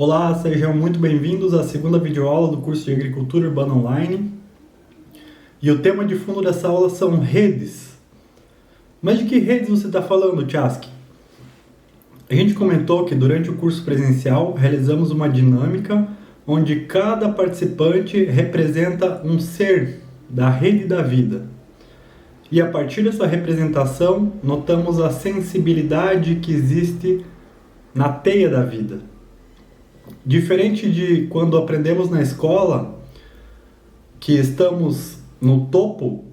Olá, sejam muito bem-vindos à segunda videoaula do curso de Agricultura Urbana Online. E o tema de fundo dessa aula são redes. Mas de que redes você está falando, Tchaski? A gente comentou que durante o curso presencial realizamos uma dinâmica onde cada participante representa um ser da rede da vida. E a partir dessa representação, notamos a sensibilidade que existe na teia da vida. Diferente de quando aprendemos na escola, que estamos no topo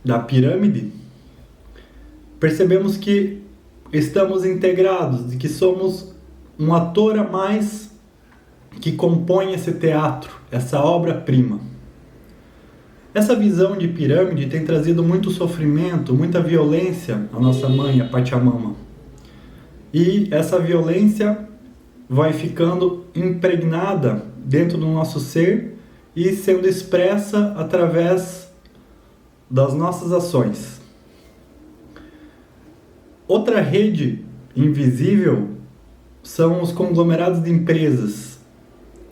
da pirâmide, percebemos que estamos integrados, de que somos um ator a mais que compõe esse teatro, essa obra-prima. Essa visão de pirâmide tem trazido muito sofrimento, muita violência à nossa mãe, a Pachamama. E essa violência vai ficando impregnada dentro do nosso ser e sendo expressa através das nossas ações. Outra rede invisível são os conglomerados de empresas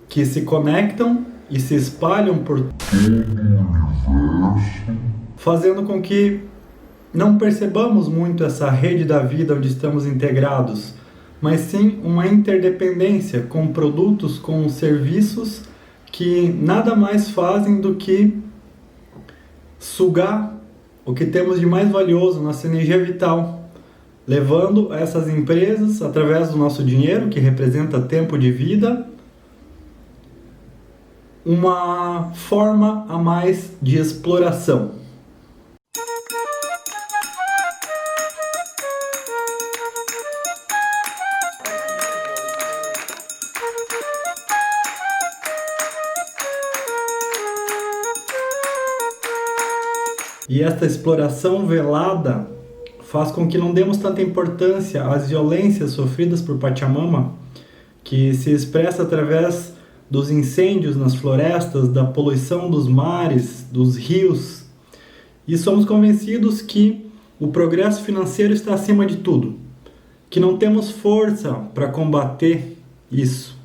que se conectam e se espalham por todo o universo, fazendo com que não percebamos muito essa rede da vida onde estamos integrados, mas sim uma interdependência com produtos, com serviços que nada mais fazem do que sugar o que temos de mais valioso, nossa energia vital, levando a essas empresas, através do nosso dinheiro, que representa tempo de vida, uma forma a mais de exploração. E esta exploração velada faz com que não demos tanta importância às violências sofridas por Pachamama, que se expressa através dos incêndios nas florestas, da poluição dos mares, dos rios. E somos convencidos que o progresso financeiro está acima de tudo, que não temos força para combater isso.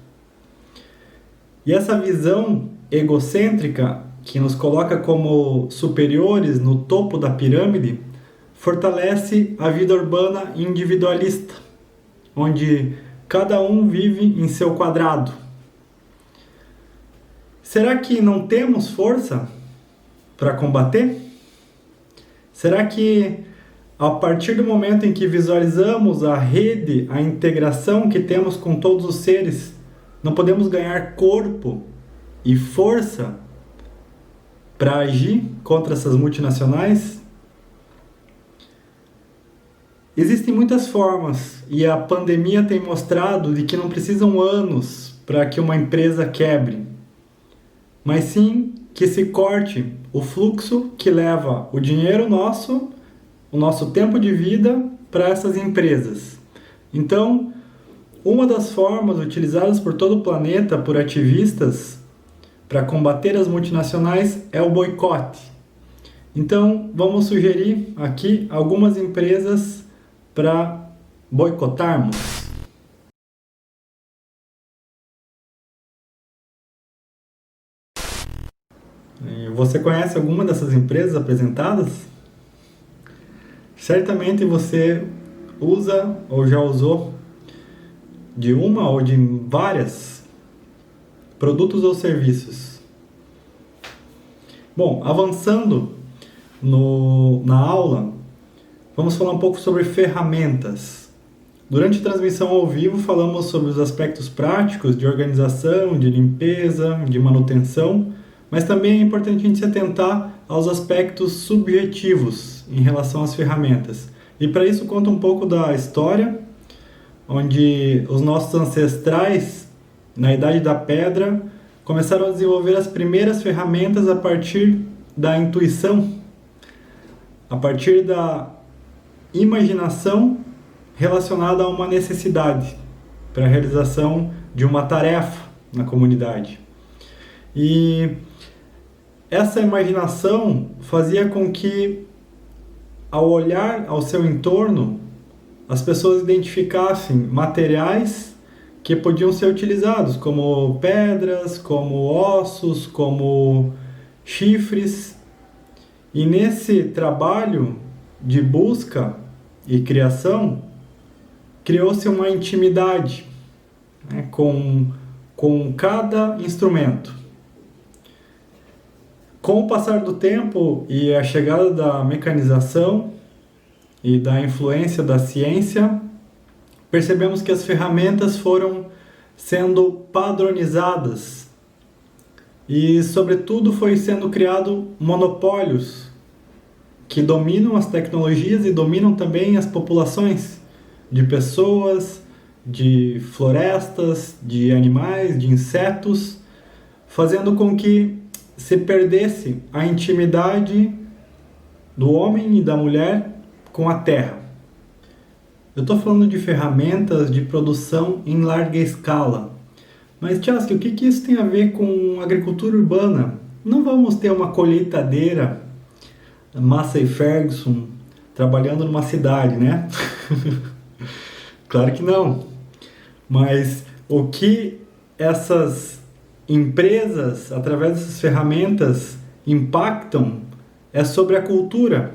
E essa visão egocêntrica que nos coloca como superiores no topo da pirâmide, fortalece a vida urbana individualista, onde cada um vive em seu quadrado. Será que não temos força para combater? Será que a partir do momento em que visualizamos a rede, a integração que temos com todos os seres, não podemos ganhar corpo e força para agir contra essas multinacionais? Existem muitas formas e a pandemia tem mostrado de que não precisam anos para que uma empresa quebre, mas sim que se corte o fluxo que leva o dinheiro nosso, o nosso tempo de vida para essas empresas. Então, uma das formas utilizadas por todo o planeta por ativistas para combater as multinacionais é o boicote. Então, vamos sugerir aqui algumas empresas para boicotarmos. Você conhece alguma dessas empresas apresentadas? Certamente você usa ou já usou de uma ou de várias produtos ou serviços. Bom, avançando na aula, vamos falar um pouco sobre ferramentas. Durante a transmissão ao vivo, falamos sobre os aspectos práticos de organização, de limpeza, de manutenção, mas também é importante a gente se atentar aos aspectos subjetivos em relação às ferramentas. E para isso, conta um pouco da história, onde os nossos ancestrais, na Idade da Pedra, começaram a desenvolver as primeiras ferramentas a partir da intuição, a partir da imaginação relacionada a uma necessidade para a realização de uma tarefa na comunidade. E essa imaginação fazia com que, ao olhar ao seu entorno, as pessoas identificassem materiais que podiam ser utilizados, como pedras, como ossos, como chifres. E nesse trabalho de busca e criação, criou-se uma intimidade, né, com cada instrumento. Com o passar do tempo e a chegada da mecanização e da influência da ciência, percebemos que as ferramentas foram sendo padronizadas e, sobretudo, foi sendo criado monopólios que dominam as tecnologias e dominam também as populações de pessoas, de florestas, de animais, de insetos, fazendo com que se perdesse a intimidade do homem e da mulher com a terra. Eu estou falando de ferramentas de produção em larga escala. Mas, Tchaski, o que isso tem a ver com agricultura urbana? Não vamos ter uma colheitadeira, Massey Ferguson, trabalhando numa cidade, né? Claro que não. Mas o que essas empresas, através dessas ferramentas, impactam é sobre a cultura,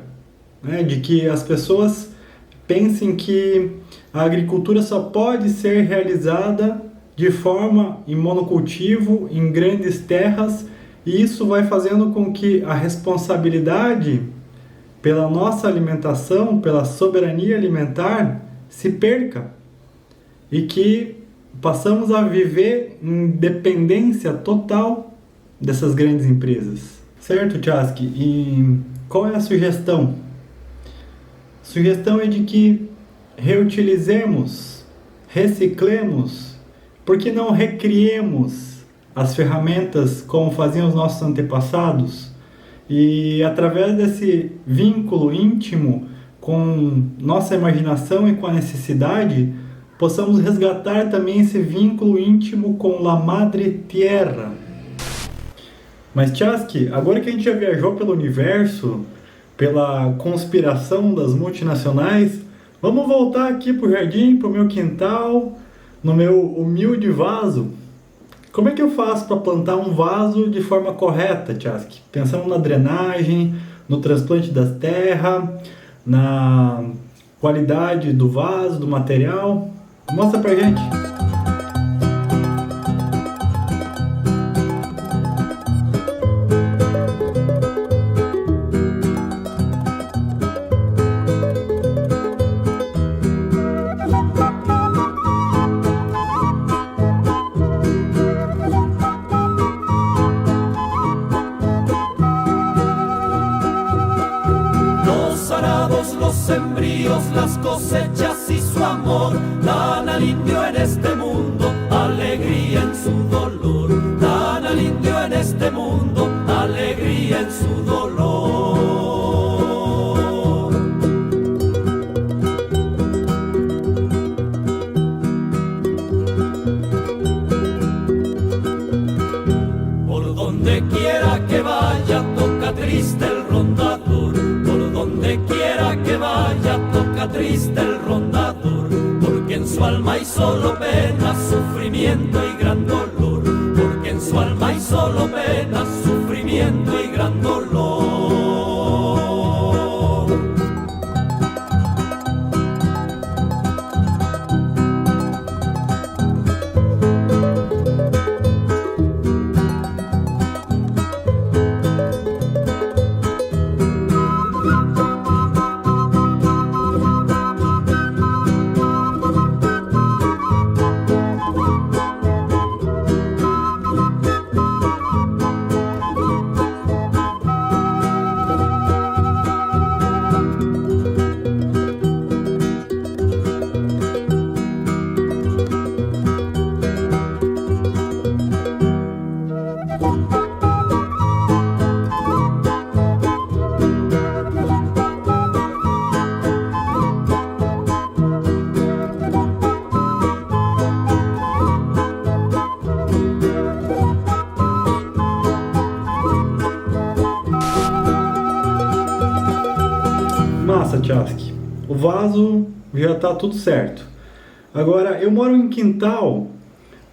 né? De que as pessoas pensem que a agricultura só pode ser realizada de forma em monocultivo, em grandes terras, e isso vai fazendo com que a responsabilidade pela nossa alimentação, pela soberania alimentar, se perca. E que passamos a viver em dependência total dessas grandes empresas. Certo, Tchaski? E qual é a sugestão? A sugestão é de que reutilizemos, reciclemos, por que não recriemos as ferramentas como faziam os nossos antepassados? E através desse vínculo íntimo com nossa imaginação e com a necessidade, possamos resgatar também esse vínculo íntimo com a Madre Tierra. Mas, Tchaski, agora que a gente já viajou pelo universo, pela conspiração das multinacionais, vamos voltar aqui pro jardim, pro meu quintal, no meu humilde vaso. Como é que eu faço para plantar um vaso de forma correta, Tchaski? Pensando na drenagem, no transplante da terra, na qualidade do vaso, do material. Mostra pra gente. Los sembríos, las cosechas y su amor dan al indio en este mundo alegría en su dolor, dan al indio en este mundo alegría en su dolor. Por donde quiera que vaya toca triste el rondador, por donde quiera que vaya toca triste el rondador, porque en su alma hay solo pena, sufrimiento y gran dolor, porque en su alma hay solo pena, sufrimiento y gran dolor. Massa, Tchaski. O vaso já está tudo certo. Agora, eu moro em quintal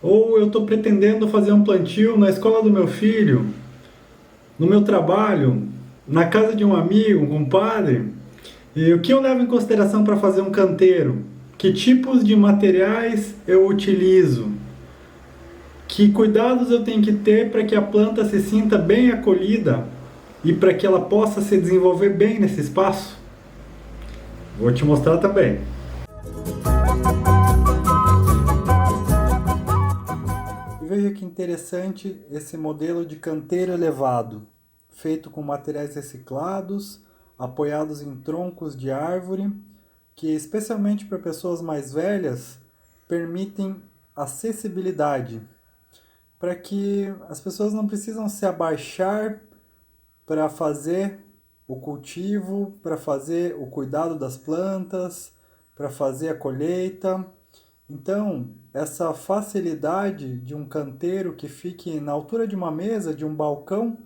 Ou eu estou pretendendo fazer um plantio na escola do meu filho, no meu trabalho, na casa de um amigo, um compadre. E o que eu levo em consideração para fazer um canteiro? Que tipos de materiais eu utilizo? Que cuidados eu tenho que ter para que a planta se sinta bem acolhida e para que ela possa se desenvolver bem nesse espaço? Vou te mostrar também. E veja que interessante esse modelo de canteiro elevado, feito com materiais reciclados, apoiados em troncos de árvore, que especialmente para pessoas mais velhas permitem acessibilidade, para que as pessoas não precisam se abaixar para fazer o cultivo, para fazer o cuidado das plantas, para fazer a colheita. Então, essa facilidade de um canteiro que fique na altura de uma mesa, de um balcão,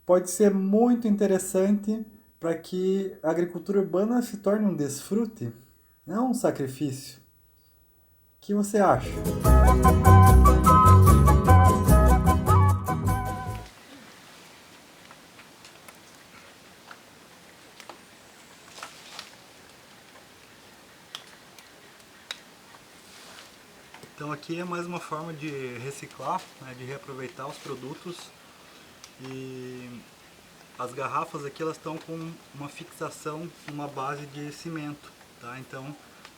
pode ser muito interessante para que a agricultura urbana se torne um desfrute, não um sacrifício. O que você acha? Então aqui é mais uma forma de reciclar, né, de reaproveitar os produtos. E as garrafas aqui elas estão com uma fixação, uma base de cimento, tá? Então,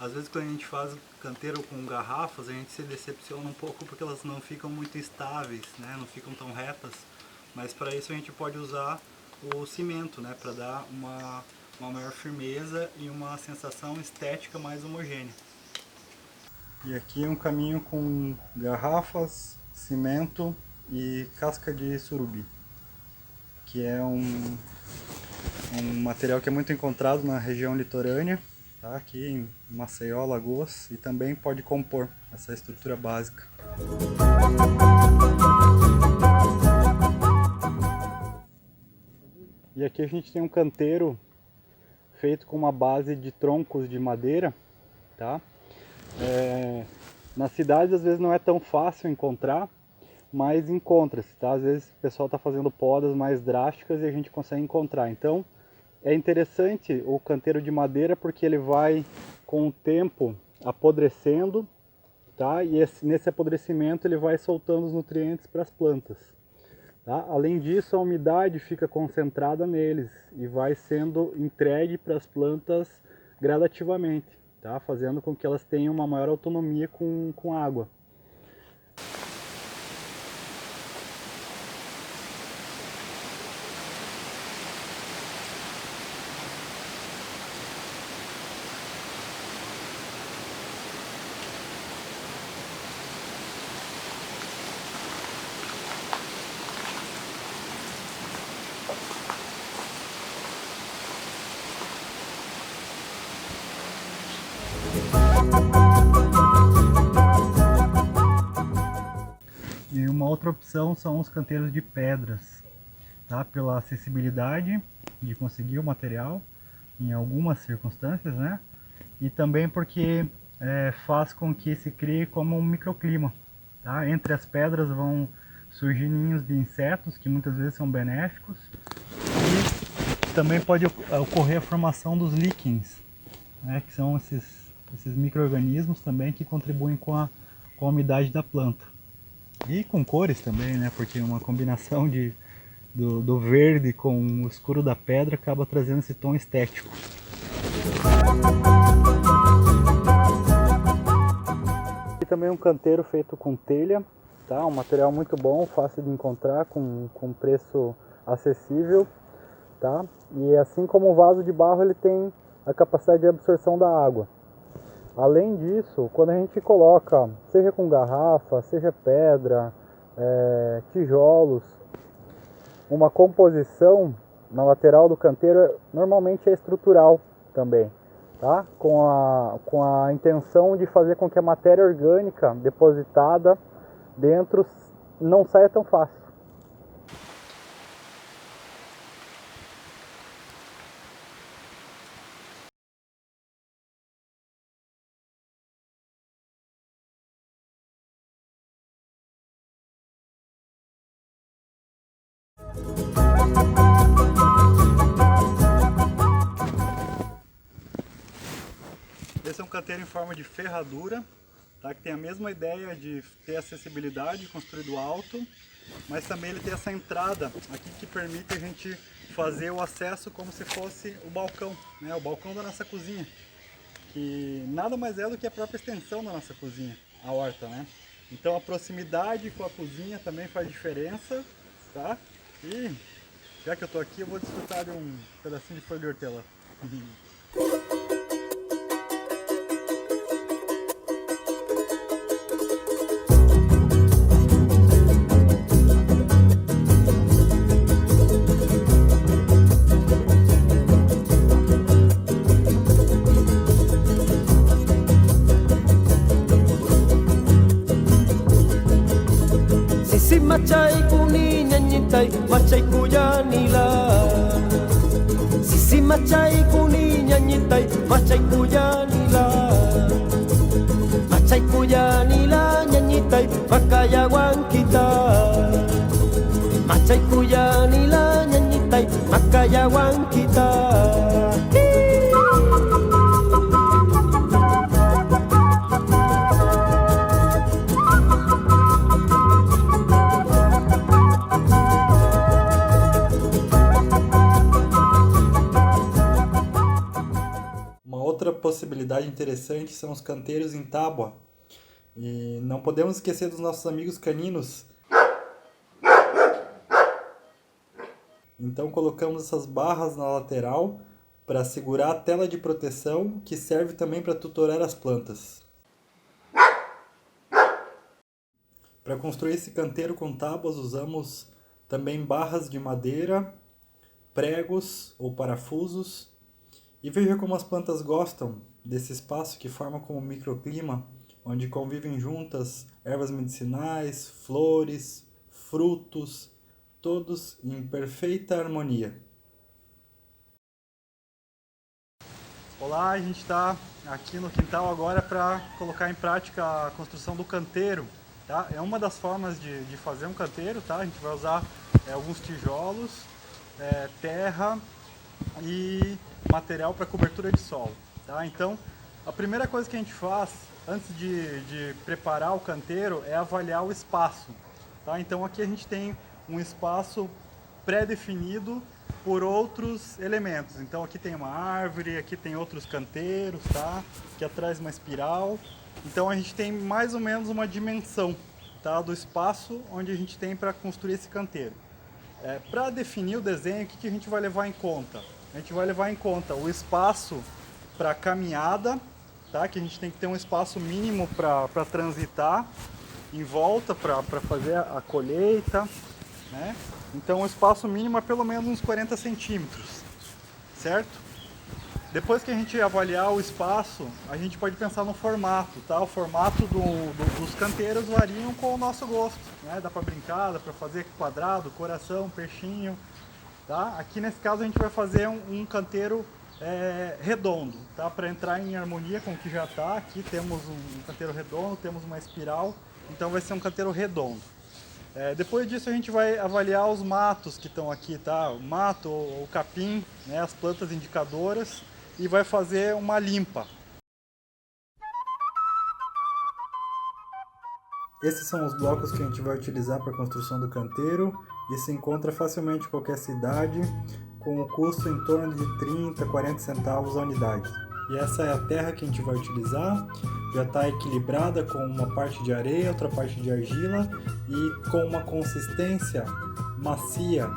às vezes quando a gente faz canteiro com garrafas, a gente se decepciona um pouco porque elas não ficam muito estáveis, né? Não ficam tão retas. Mas para isso a gente pode usar o cimento, né? Para dar uma maior firmeza e uma sensação estética mais homogênea. E aqui é um caminho com garrafas, cimento e casca de surubi, que é um material que é muito encontrado na região litorânea, tá? Aqui em Maceió, Alagoas, e também pode compor essa estrutura básica. E aqui a gente tem um canteiro feito com uma base de troncos de madeira, tá? Nas cidades às vezes não é tão fácil encontrar, mas encontra-se, tá? Às vezes o pessoal está fazendo podas mais drásticas e a gente consegue encontrar. Então é interessante o canteiro de madeira porque ele vai com o tempo apodrecendo, tá? E nesse apodrecimento ele vai soltando os nutrientes para as plantas, tá? Além disso, a umidade fica concentrada neles e vai sendo entregue para as plantas gradativamente, tá? Fazendo com que elas tenham uma maior autonomia com a água. E uma outra opção são os canteiros de pedras, tá? Pela acessibilidade de conseguir o material em algumas circunstâncias, né? E também porque faz com que se crie como um microclima, tá? Entre as pedras vão surgir ninhos de insetos que muitas vezes são benéficos e também pode ocorrer a formação dos líquens, né? Que são esses micro-organismos também que contribuem com a umidade da planta. E com cores também, né? Porque uma combinação do verde com o escuro da pedra acaba trazendo esse tom estético. E também um canteiro feito com telha, tá? Um material muito bom, fácil de encontrar, com preço acessível, tá? E assim como o vaso de barro, ele tem a capacidade de absorção da água. Além disso, quando a gente coloca, seja com garrafa, seja pedra, tijolos, uma composição na lateral do canteiro normalmente é estrutural também, tá? Com a intenção de fazer com que a matéria orgânica depositada dentro não saia tão fácil. Esse é um canteiro em forma de ferradura, tá? Que tem a mesma ideia de ter acessibilidade, construído alto, mas também ele tem essa entrada aqui que permite a gente fazer o acesso como se fosse o balcão, né? O balcão da nossa cozinha, que nada mais é do que a própria extensão da nossa cozinha, a horta, né? Então a proximidade com a cozinha também faz diferença, tá? E já que eu tô aqui, eu vou desfrutar de um pedacinho de folha de hortelã. Sisi macai kuni nyanyitai macai kujanila. Sisi macai kuni nyanyitai macai kujanila. Macai kujanila nyanyitai makayawan kita. Macai kujanila nyanyitai makayawan kita. Outra possibilidade interessante são os canteiros em tábua. E não podemos esquecer dos nossos amigos caninos. Então colocamos essas barras na lateral para segurar a tela de proteção, que serve também para tutorar as plantas. Para construir esse canteiro com tábuas usamos também barras de madeira, pregos ou parafusos. E veja como as plantas gostam desse espaço que forma como um microclima, onde convivem juntas ervas medicinais, flores, frutos, todos em perfeita harmonia. Olá, a gente está aqui no quintal agora para colocar em prática a construção do canteiro. Tá? É uma das formas de fazer um canteiro, tá? A gente vai usar alguns tijolos, terra e material para cobertura de solo, tá? Então, a primeira coisa que a gente faz antes de preparar o canteiro é avaliar o espaço, tá? Então aqui a gente tem um espaço pré-definido por outros elementos. Então aqui tem uma árvore, aqui tem outros canteiros, tá? Aqui atrás uma espiral. Então a gente tem mais ou menos uma dimensão, tá? Do espaço onde a gente tem para construir esse canteiro. Para definir o desenho, o que a gente vai levar em conta? A gente vai levar em conta o espaço para caminhada, tá? Que a gente tem que ter um espaço mínimo para transitar em volta, para fazer a colheita, né? Então o espaço mínimo é pelo menos uns 40 centímetros, certo? Depois que a gente avaliar o espaço, a gente pode pensar no formato, tá? O formato dos canteiros variam com o nosso gosto, né? Dá para brincar, dá para fazer quadrado, coração, peixinho. Tá? Aqui nesse caso a gente vai fazer um canteiro redondo, tá? Para entrar em harmonia com o que já está. Aqui temos um canteiro redondo, temos uma espiral, então vai ser um canteiro redondo. Depois disso a gente vai avaliar os matos que estão aqui, tá? O mato, o capim, né? As plantas indicadoras, e vai fazer uma limpa. Esses são os blocos que a gente vai utilizar para a construção do canteiro e se encontra facilmente em qualquer cidade, com o custo em torno de 30, 40 centavos a unidade. E essa é a terra que a gente vai utilizar, já está equilibrada com uma parte de areia, outra parte de argila e com uma consistência macia,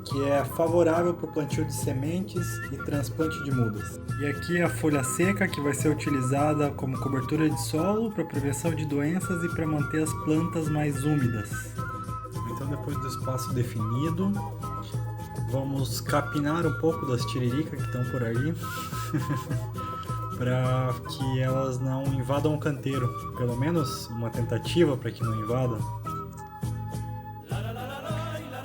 que é favorável para o plantio de sementes e transplante de mudas. E aqui a folha seca, que vai ser utilizada como cobertura de solo para prevenção de doenças e para manter as plantas mais úmidas. Então, depois do espaço definido, vamos capinar um pouco das tiriricas que estão por aí para que elas não invadam o canteiro, pelo menos uma tentativa para que não invadam.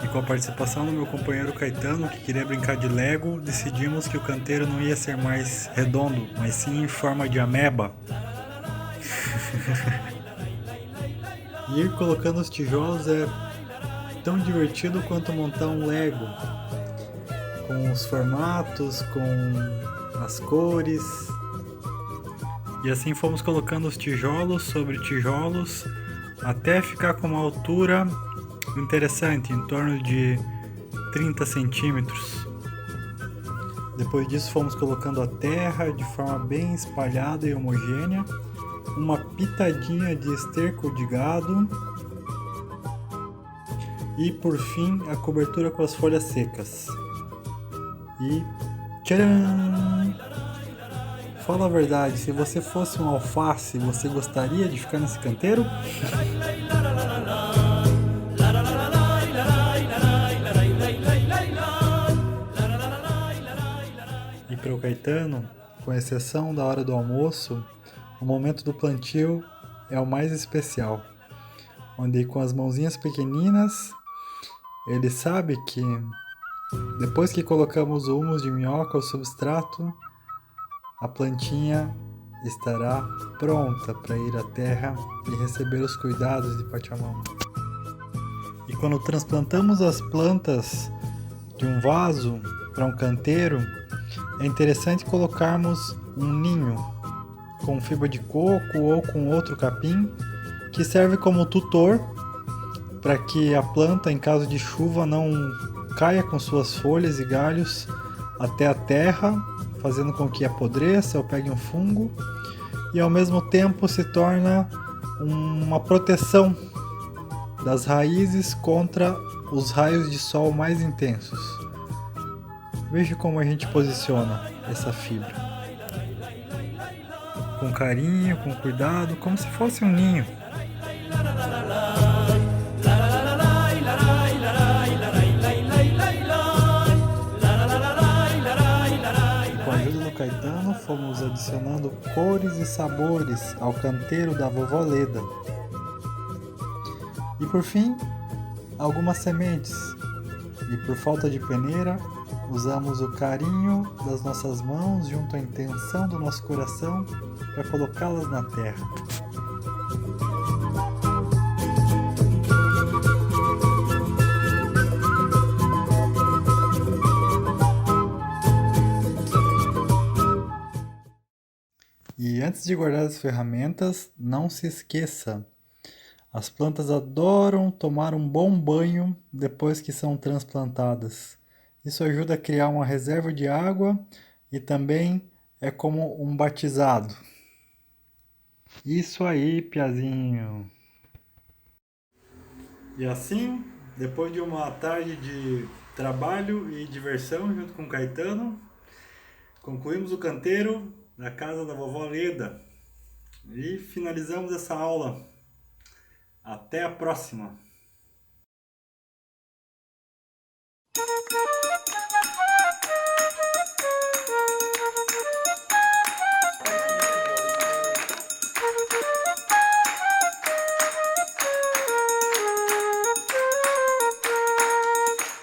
E com a participação do meu companheiro Caetano, que queria brincar de Lego, decidimos que o canteiro não ia ser mais redondo, mas sim em forma de ameba. E ir colocando os tijolos é tão divertido quanto montar um Lego, com os formatos, com as cores. E assim fomos colocando os tijolos sobre tijolos até ficar com uma altura interessante, em torno de 30 centímetros. Depois disso fomos colocando a terra de forma bem espalhada e homogênea, uma pitadinha de esterco de gado e por fim a cobertura com as folhas secas. E tcharam! Fala a verdade, se você fosse um alface, você gostaria de ficar nesse canteiro? E para o Caetano, com exceção da hora do almoço, o momento do plantio é o mais especial, onde com as mãozinhas pequeninas, ele sabe que depois que colocamos o humus de minhoca ao substrato, a plantinha estará pronta para ir à terra e receber os cuidados de Pachamama. E quando transplantamos as plantas de um vaso para um canteiro, é interessante colocarmos um ninho com fibra de coco ou com outro capim, que serve como tutor para que a planta, em caso de chuva, não caia com suas folhas e galhos até a terra, fazendo com que apodreça ou pegue um fungo, e ao mesmo tempo se torna uma proteção das raízes contra os raios de sol mais intensos. Veja como a gente posiciona essa fibra. Com carinho, com cuidado, como se fosse um ninho. E com a ajuda do Caetano, fomos adicionando cores e sabores ao canteiro da vovó Leda. E por fim, algumas sementes. E por falta de peneira, usamos o carinho das nossas mãos junto à intenção do nosso coração para colocá-las na terra. E antes de guardar as ferramentas, não se esqueça: as plantas adoram tomar um bom banho depois que são transplantadas. Isso ajuda a criar uma reserva de água e também é como um batizado. Isso aí, piazinho! E assim, depois de uma tarde de trabalho e diversão junto com o Caetano, concluímos o canteiro da casa da vovó Leda e finalizamos essa aula. Até a próxima!